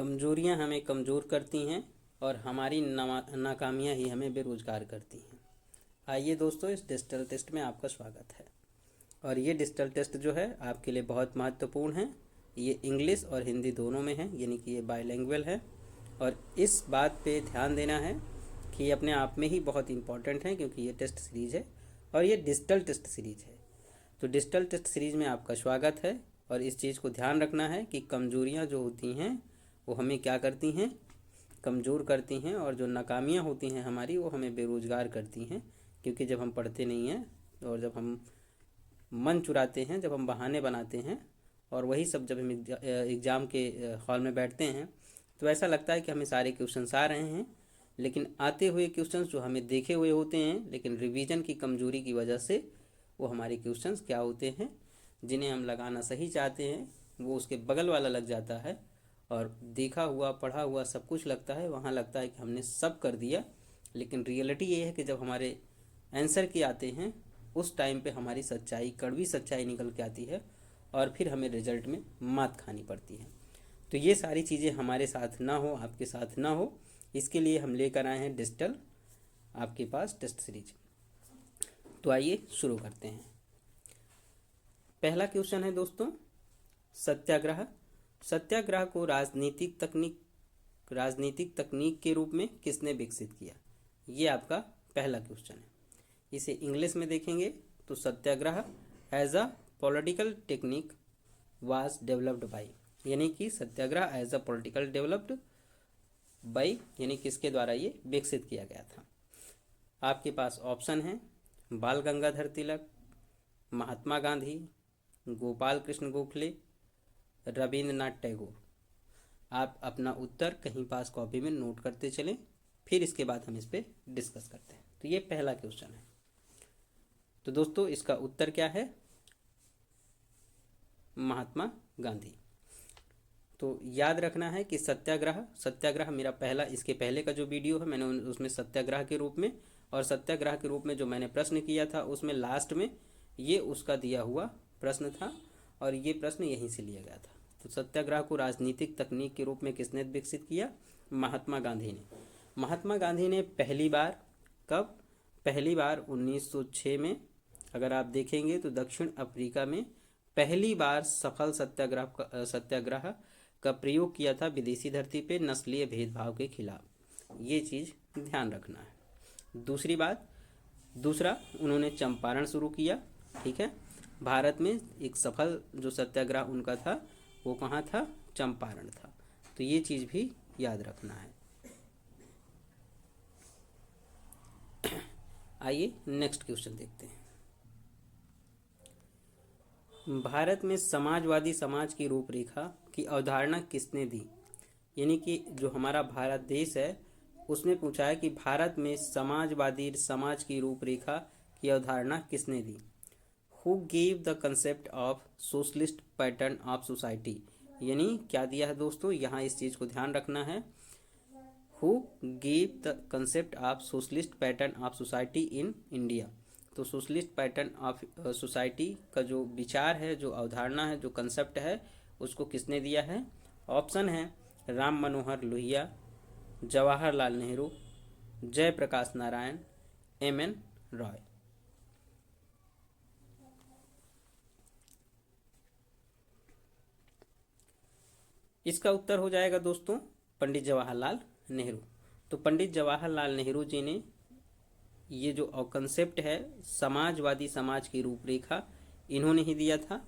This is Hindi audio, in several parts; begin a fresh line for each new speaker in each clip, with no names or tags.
कमजोरियां हमें कमज़ोर करती हैं और हमारी नाकामियां ही हमें बेरोज़गार करती हैं। आइए दोस्तों, इस डिजिटल टेस्ट में आपका स्वागत है। और ये डिजिटल टेस्ट जो है आपके लिए बहुत महत्वपूर्ण है। ये इंग्लिश और हिंदी दोनों में है, यानी कि ये बाइलिंगुअल है। और इस बात पे ध्यान देना है कि ये अपने आप में ही बहुत इम्पॉर्टेंट है, क्योंकि ये टेस्ट सीरीज़ है और ये डिजिटल टेस्ट सीरीज़ है। तो डिजिटल टेस्ट सीरीज़ में आपका स्वागत है। और इस चीज़ को ध्यान रखना है कि कमजोरियाँ जो होती हैं वो हमें क्या करती हैं, कमज़ोर करती हैं, और जो नाकामियाँ होती हैं हमारी वो हमें बेरोज़गार करती हैं। क्योंकि जब हम पढ़ते नहीं हैं और जब हम मन चुराते हैं, जब हम बहाने बनाते हैं और वही सब जब हम एग्ज़ाम के हॉल में बैठते हैं तो ऐसा लगता है कि हमें सारे क्वेश्चंस आ रहे हैं, लेकिन आते हुए क्वेश्चंस जो हमें देखे हुए होते हैं, लेकिन रिवीजन की कमजोरी की वजह से वो हमारे क्वेश्चंस क्या होते हैं, जिन्हें हम लगाना सही चाहते हैं वो उसके बगल वाला लग जाता है। और देखा हुआ पढ़ा हुआ सब कुछ लगता है, वहाँ लगता है कि हमने सब कर दिया। लेकिन रियलिटी ये है कि जब हमारे आंसर के आते हैं उस टाइम पे हमारी सच्चाई, कड़वी सच्चाई निकल के आती है और फिर हमें रिजल्ट में मात खानी पड़ती है। तो ये सारी चीज़ें हमारे साथ ना हो, आपके साथ ना हो, इसके लिए हम लेकर आए हैं डिजिटल आपके पास टेस्ट सीरीज। तो आइए शुरू करते हैं। पहला क्वेश्चन है दोस्तों, सत्याग्रह। सत्याग्रह को राजनीतिक तकनीक के रूप में किसने विकसित किया? ये आपका पहला क्वेश्चन है। इसे इंग्लिश में देखेंगे तो satyagraha as a political technique was developed by, यानी कि satyagraha as a political developed by, यानी किसके द्वारा ये विकसित किया गया था। आपके पास ऑप्शन है बाल गंगाधर तिलक, महात्मा गांधी, गोपाल कृष्ण गोखले, रविंद्रनाथ टैगोर। आप अपना उत्तर कहीं पास कॉपी में नोट करते चलें, फिर इसके बाद हम इस पर डिस्कस करते हैं। तो ये पहला क्वेश्चन है। तो दोस्तों इसका उत्तर क्या है? महात्मा गांधी। तो याद रखना है कि सत्याग्रह मेरा पहला, इसके पहले का जो वीडियो है मैंने उसमें सत्याग्रह के रूप में, और सत्याग्रह के रूप में जो मैंने प्रश्न किया था उसमें लास्ट में ये उसका दिया हुआ प्रश्न था और ये प्रश्न यहीं से लिया गया था। तो सत्याग्रह को राजनीतिक तकनीक के रूप में किसने विकसित किया? महात्मा गांधी ने। महात्मा गांधी ने पहली बार कब? पहली बार 1906 में। अगर आप देखेंगे तो दक्षिण अफ्रीका में पहली बार सफल सत्याग्रह का प्रयोग किया था विदेशी धरती पे नस्लीय भेदभाव के खिलाफ। ये चीज़ ध्यान रखना है। दूसरा उन्होंने चंपारण शुरू किया। ठीक है, भारत में एक सफल जो सत्याग्रह उनका था वो कहाँ था? चंपारण था। तो ये चीज़ भी याद रखना है। आइए नेक्स्ट क्वेश्चन देखते हैं। भारत में समाजवादी समाज की रूपरेखा की अवधारणा किसने दी? यानी कि जो हमारा भारत देश है उसमें पूछा है कि भारत में समाजवादी समाज की रूपरेखा की अवधारणा किसने दी? Who gave the concept of socialist pattern of society. यानी क्या दिया है दोस्तों, यहाँ इस चीज़ को ध्यान रखना है। Who gave the concept of socialist pattern of society in India. तो सोशलिस्ट पैटर्न ऑफ सोसाइटी का जो विचार है, जो अवधारणा है, जो कंसेप्ट है, उसको किसने दिया है? ऑप्शन है राम मनोहर लोहिया, जवाहरलाल नेहरू, जयप्रकाश नारायण, एम.एन. रॉय। इसका उत्तर हो जाएगा दोस्तों पंडित जवाहरलाल नेहरू। तो पंडित जवाहरलाल नेहरू जी ने ये जो कंसेप्ट है समाजवादी समाज की रूपरेखा, इन्होंने ही दिया था।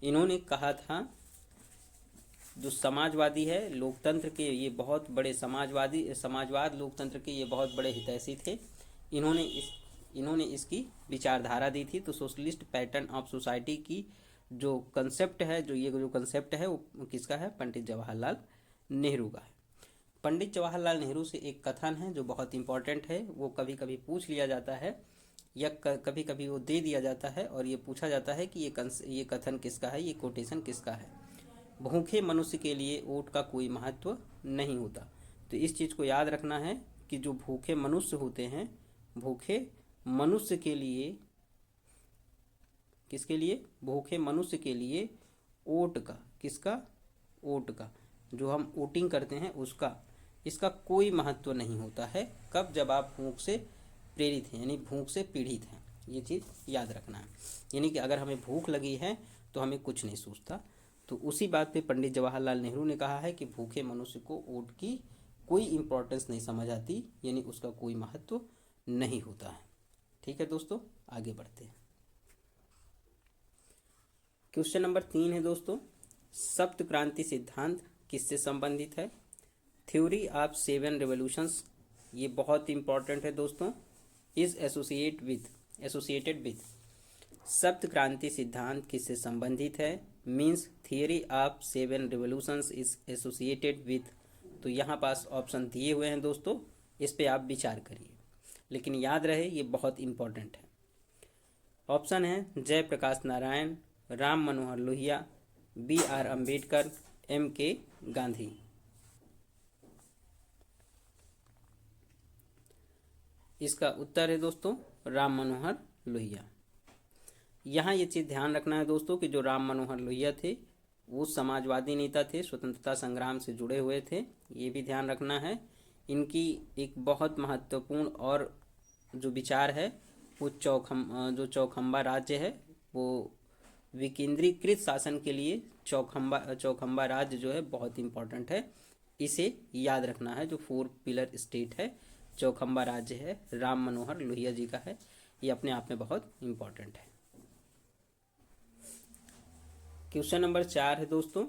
इन्होंने कहा था जो समाजवादी है, लोकतंत्र के ये बहुत बड़े समाजवाद लोकतंत्र के ये बहुत बड़े हितैषी थे। इन्होंने इसकी विचारधारा दी थी। तो सोशलिस्ट पैटर्न ऑफ सोसाइटी की जो कंसेप्ट है, जो कंसेप्ट है वो किसका है? पंडित जवाहरलाल नेहरू का है। पंडित जवाहरलाल नेहरू से एक कथन है जो बहुत इंपॉर्टेंट है, वो कभी कभी पूछ लिया जाता है या कभी कभी वो दे दिया जाता है और ये पूछा जाता है कि ये कथन किसका है, ये कोटेशन किसका है? भूखे मनुष्य के लिए वोट का कोई महत्व नहीं होता। तो इस चीज़ को याद रखना है कि जो भूखे मनुष्य होते हैं, भूखे मनुष्य के लिए, किसके लिए? भूखे मनुष्य के लिए वोट का, किसका? वोट का, जो हम वोटिंग करते हैं उसका, इसका कोई महत्व नहीं होता है। कब? जब आप भूख से प्रेरित हैं, यानी भूख से पीड़ित हैं। ये चीज़ याद रखना है। यानी कि अगर हमें भूख लगी है तो हमें कुछ नहीं सूझता। तो उसी बात पे पंडित जवाहरलाल नेहरू ने कहा है कि भूखे मनुष्य को वोट की कोई इम्पोर्टेंस नहीं समझ आती, यानी उसका कोई महत्व नहीं होता है। ठीक है दोस्तों, आगे बढ़ते हैं। क्वेश्चन नंबर 3 है दोस्तों, सप्त क्रांति सिद्धांत किससे संबंधित है? थ्योरी ऑफ 7 रेवोल्यूशंस, ये बहुत इंपॉर्टेंट है दोस्तों। इज एसोसिएटेड विथ सप्त क्रांति सिद्धांत किससे संबंधित है? Means theory of 7 revolutions is associated with. तो यहाँ पास ऑप्शन दिए हुए हैं दोस्तों, इस पे आप विचार करिए, लेकिन याद रहे ये बहुत इंपॉर्टेंट है। ऑप्शन है जयप्रकाश नारायण, राम मनोहर लोहिया, BR अम्बेडकर, MK गांधी। इसका उत्तर है दोस्तों राम मनोहर लोहिया। यहाँ ये चीज़ ध्यान रखना है दोस्तों कि जो राम मनोहर लोहिया थे वो समाजवादी नेता थे, स्वतंत्रता संग्राम से जुड़े हुए थे, ये भी ध्यान रखना है। इनकी एक बहुत महत्वपूर्ण और जो विचार है वो जो चौखंबा राज्य है वो विकेंद्रीकृत शासन के लिए चौखंबा राज्य जो है बहुत इंपॉर्टेंट है, इसे याद रखना है। जो 4 पिलर स्टेट है, चौखंबा राज्य है, राम मनोहर लोहिया जी का है, ये अपने आप में बहुत इंपॉर्टेंट है। क्वेश्चन नंबर 4 है दोस्तों,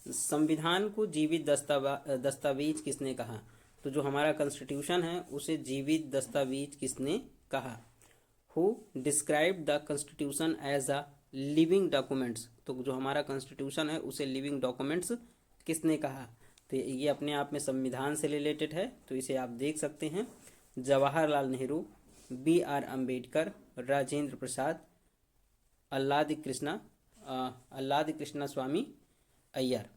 संविधान को जीवित दस्तावेज किसने कहा? तो जो हमारा कॉन्स्टिट्यूशन है उसे जीवित दस्तावेज किसने कहा? Who describe the constitution as a living documents. तो जो हमारा कॉन्स्टिट्यूशन है उसे लिविंग डॉक्यूमेंट्स किसने कहा? तो ये अपने आप में संविधान से रिलेटेड है, तो इसे आप देख सकते हैं। जवाहरलाल नेहरू, BR अम्बेडकर, राजेंद्र प्रसाद, अल्लाद कृष्णा स्वामी अय्यर।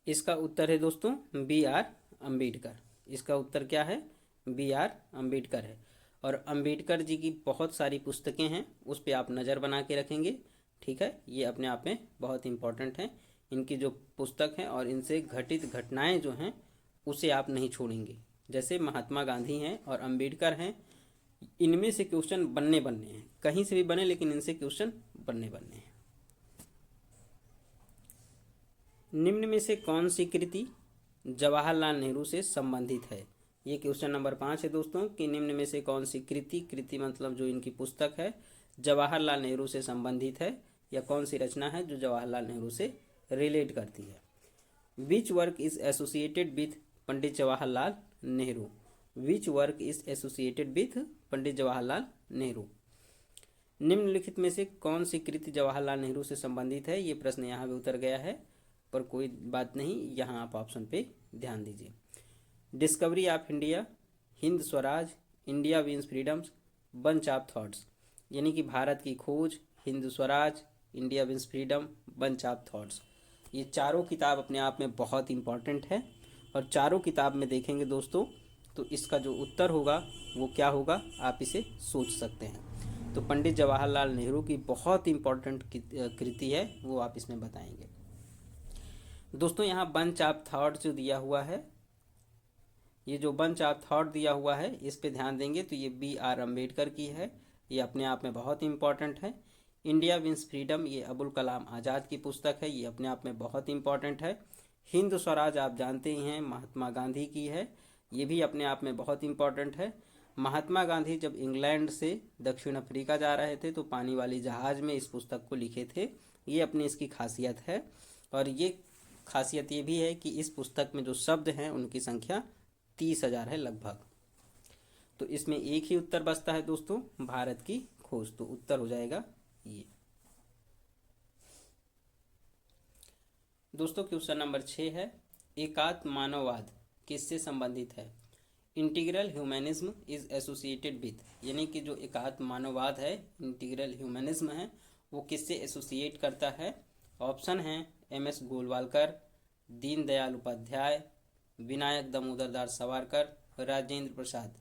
इसका उत्तर है दोस्तों BR अम्बेडकर। इसका उत्तर क्या है? BR अम्बेडकर है। और अम्बेडकर जी की बहुत सारी पुस्तकें हैं, उस पर आप नज़र बना के रखेंगे। ठीक है, ये अपने आप में बहुत इंपॉर्टेंट है। इनकी जो पुस्तक है और इनसे घटित घटनाएं जो हैं उसे आप नहीं छोड़ेंगे। जैसे महात्मा गांधी हैं और अम्बेडकर हैं, इनमें से क्वेश्चन बनने हैं, कहीं से भी बने, लेकिन इनसे क्वेश्चन बनने हैं। निम्न में से कौन सी कृति जवाहरलाल नेहरू से संबंधित है? ये क्वेश्चन नंबर 5 है दोस्तों कि निम्न में से कौन सी कृति मतलब जो इनकी पुस्तक है जवाहरलाल नेहरू से संबंधित है, या कौन सी रचना है जो जवाहरलाल नेहरू से रिलेट करती है? Which work is associated with Pandit Jawaharlal Nehru? Which work is associated with Pandit Jawaharlal Nehru? निम्नलिखित में से कौन सी कृति जवाहरलाल नेहरू से संबंधित है? ये प्रश्न यहाँ भी उतर गया है, पर कोई बात नहीं, यहाँ आप ऑप्शन पे ध्यान दीजिए। Discovery of India, Hind Swaraj, India wins freedoms, bunch of thoughts. यानी कि भारत की खोज, Hind Swaraj, India wins freedom, bunch of thoughts. ये चारों किताब अपने आप में बहुत इंपॉर्टेंट है, और चारों किताब में देखेंगे दोस्तों तो इसका जो उत्तर होगा वो क्या होगा, आप इसे सोच सकते हैं। तो पंडित जवाहरलाल नेहरू की बहुत इंपॉर्टेंट कृति है, वो आप इसमें बताएंगे दोस्तों। यहाँ बंच ऑफ थॉट जो दिया हुआ है, ये जो बंच ऑफ थॉट दिया हुआ है इस पे ध्यान देंगे तो ये BR अम्बेडकर की है, ये अपने आप में बहुत इंपॉर्टेंट है। इंडिया विंस फ्रीडम, ये अबुल कलाम आज़ाद की पुस्तक है, ये अपने आप में बहुत इंपॉर्टेंट है। हिंद स्वराज आप जानते ही हैं महात्मा गांधी की है, ये भी अपने आप में बहुत इंपॉर्टेंट है। महात्मा गांधी जब इंग्लैंड से दक्षिण अफ्रीका जा रहे थे तो पानी वाली जहाज़ में इस पुस्तक को लिखे थे, ये अपनी इसकी खासियत है। और ये खासियत ये भी है कि इस पुस्तक में जो शब्द हैं उनकी संख्या 30,000 है लगभग। तो इसमें एक ही उत्तर बचता है दोस्तों, भारत की खोज। तो उत्तर हो जाएगा ये। दोस्तों क्वेश्चन नंबर 6 है, एकात्म मानववाद किससे संबंधित है? Integral humanism is associated with. यानी कि जो एकात्म मानववाद है, इंटीग्रल ह्यूमैनिज्म है, वो किससे एसोसिएट करता है? ऑप्शन है MS गोलवालकर, दीनदयाल उपाध्याय, विनायक दामोदर दास सावरकर, राजेंद्र प्रसाद।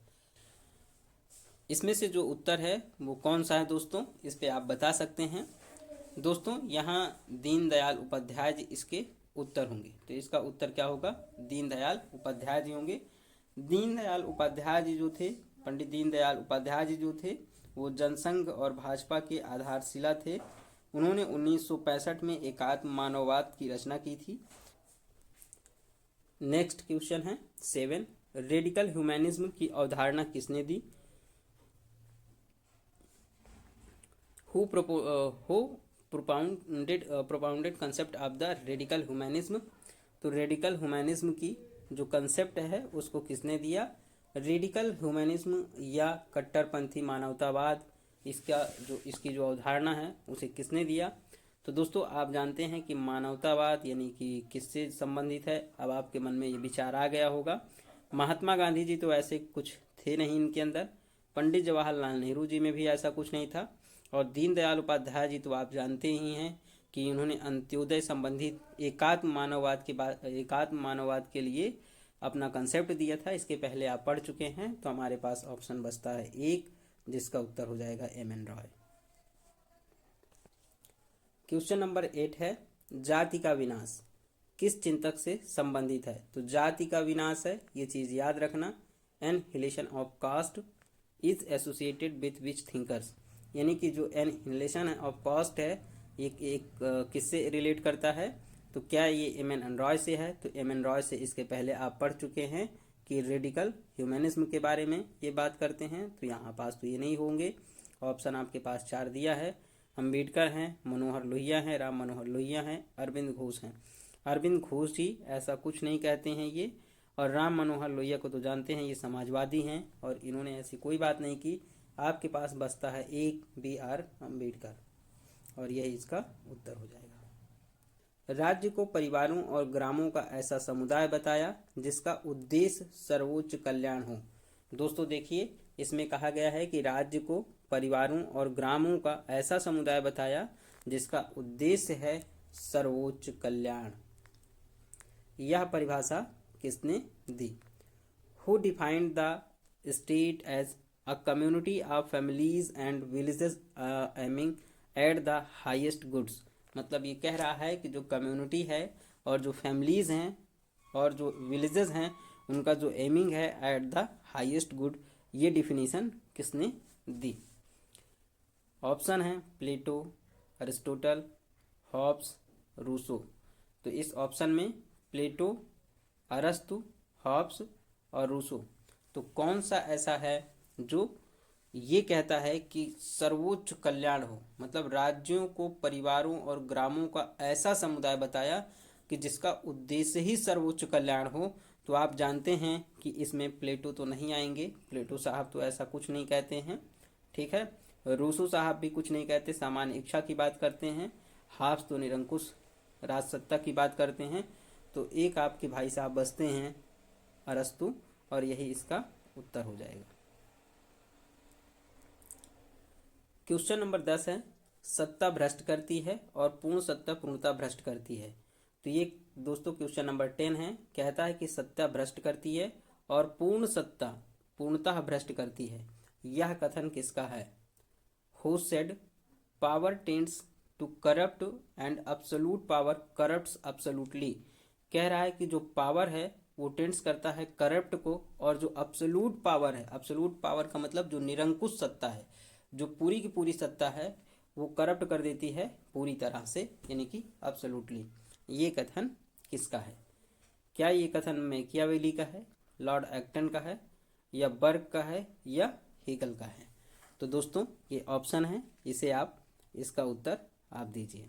इसमें से जो उत्तर है वो कौन सा है दोस्तों, इस पे आप बता सकते हैं। दोस्तों यहाँ दीनदयाल उपाध्याय जी इसके उत्तर होंगे। तो इसका उत्तर क्या होगा, दीनदयाल उपाध्याय जी होंगे। दीनदयाल उपाध्याय जी जो थे, पंडित दीनदयाल उपाध्याय जी जो थे, वो जनसंघ और भाजपा के आधारशिला थे। उन्होंने 1965 में एकात्म मानववाद की रचना की थी। नेक्स्ट क्वेश्चन है 7, रेडिकल ह्यूमैनिज्म की अवधारणा किसने दी। Who propounded concept of the radical humanism. तो रेडिकल ह्यूमैनिज्म की जो कंसेप्ट है उसको किसने दिया। रेडिकल ह्यूमैनिज्म या कट्टरपंथी मानवतावाद, इसकी जो अवधारणा है उसे किसने दिया। तो दोस्तों आप जानते हैं कि मानवतावाद यानी कि किससे संबंधित है। अब आपके मन में ये विचार आ गया होगा। महात्मा गांधी जी तो ऐसे कुछ थे नहीं इनके अंदर, पंडित जवाहरलाल नेहरू जी में भी ऐसा कुछ नहीं था, और दीनदयाल उपाध्याय जी तो आप जानते ही हैं कि उन्होंने अंत्योदय संबंधित एकात्म मानववाद के लिए अपना कंसेप्ट दिया था। इसके पहले आप पढ़ चुके हैं। तो हमारे पास ऑप्शन बचता है 1, जिसका उत्तर हो जाएगा एम.एन. रॉय। क्वेश्चन नंबर 8 है, जाति का विनाश किस चिंतक से संबंधित है। तो जाति का विनाश है, ये चीज याद रखना, annihilation of caste is associated with which thinkers. यानी कि जो एनहिलेशन ऑफ कास्ट है एक किससे रिलेट करता है। तो क्या ये एम.एन. रॉय से है। तो एम.एन. रॉय से इसके पहले आप पढ़ चुके हैं कि रेडिकल ह्यूमैनिज्म के बारे में ये बात करते हैं। तो यहाँ पास तो ये नहीं होंगे। ऑप्शन आपके पास 4 दिया है। अम्बेडकर हैं, मनोहर लोहिया हैं, राम मनोहर लोहिया हैं, अरविंद घोष हैं। अरविंद घोष जी ऐसा कुछ नहीं कहते हैं ये, और राम मनोहर लोहिया को तो जानते हैं, ये समाजवादी हैं और इन्होंने ऐसी कोई बात नहीं की। आपके पास बचता है 1, B.R. अम्बेडकर, और यही इसका उत्तर हो जाएगा। राज्य को परिवारों और ग्रामों का ऐसा समुदाय बताया जिसका उद्देश्य सर्वोच्च कल्याण हो। दोस्तों देखिए, इसमें कहा गया है कि राज्य को परिवारों और ग्रामों का ऐसा समुदाय बताया जिसका उद्देश्य है सर्वोच्च कल्याण। यह परिभाषा किसने दी। Who defined the state as a community of families and villages aiming at the highest goods. मतलब ये कह रहा है कि जो कम्युनिटी है और जो फैमिलीज हैं और जो विलेजेस हैं उनका जो एमिंग है एट द हाईएस्ट गुड, ये डिफिनीशन किसने दी। ऑप्शन है प्लेटो, अरिस्टोटल, हॉब्स, रूसो। तो इस ऑप्शन में प्लेटो, अरस्तु, हॉब्स और रूसो, तो कौन सा ऐसा है जो ये कहता है कि सर्वोच्च कल्याण हो। मतलब राज्यों को परिवारों और ग्रामों का ऐसा समुदाय बताया कि जिसका उद्देश्य ही सर्वोच्च कल्याण हो। तो आप जानते हैं कि इसमें प्लेटो तो नहीं आएंगे, प्लेटो साहब तो ऐसा कुछ नहीं कहते हैं, ठीक है। रूसो साहब भी कुछ नहीं कहते, सामान्य इच्छा की बात करते हैं। हाब्स तो निरंकुश राजसत्ता की बात करते हैं। तो एक आपके भाई साहब बचते हैं अरस्तु, और यही इसका उत्तर हो जाएगा। क्वेश्चन नंबर 10 है, सत्ता भ्रष्ट करती है और पूर्ण सत्ता पूर्णता भ्रष्ट करती है। तो ये दोस्तों क्वेश्चन नंबर 10 है, कहता है कि सत्ता भ्रष्ट करती है और पूर्ण सत्ता पूर्णतः भ्रष्ट करती है। यह कथन किसका है। Who said power tends to corrupt and absolute power corrupts absolutely. कह रहा है कि जो पावर है वो टेंड्स करता है करप्ट को, और जो अब्सोल्यूट पावर है, अब्सोल्यूट पावर का मतलब जो निरंकुश सत्ता है, जो पूरी की पूरी सत्ता है वो करप्ट कर देती है पूरी तरह से, यानी कि अब्सोल्युटली। ये कथन किसका है। क्या ये कथन मैकियावेली का है, लॉर्ड एक्टन का है, या बर्ग का है, या हेगल का है। तो दोस्तों ये ऑप्शन है, इसे आप इसका उत्तर आप दीजिए।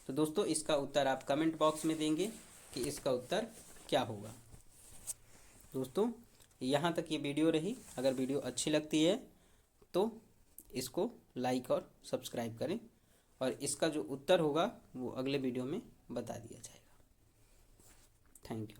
तो दोस्तों इसका उत्तर आप कमेंट बॉक्स में देंगे कि इसका उत्तर क्या होगा। दोस्तों यहाँ तक ये वीडियो रही। अगर वीडियो अच्छी लगती है तो इसको लाइक और सब्सक्राइब करें, और इसका जो उत्तर होगा वो अगले वीडियो में बता दिया जाएगा। Thank you.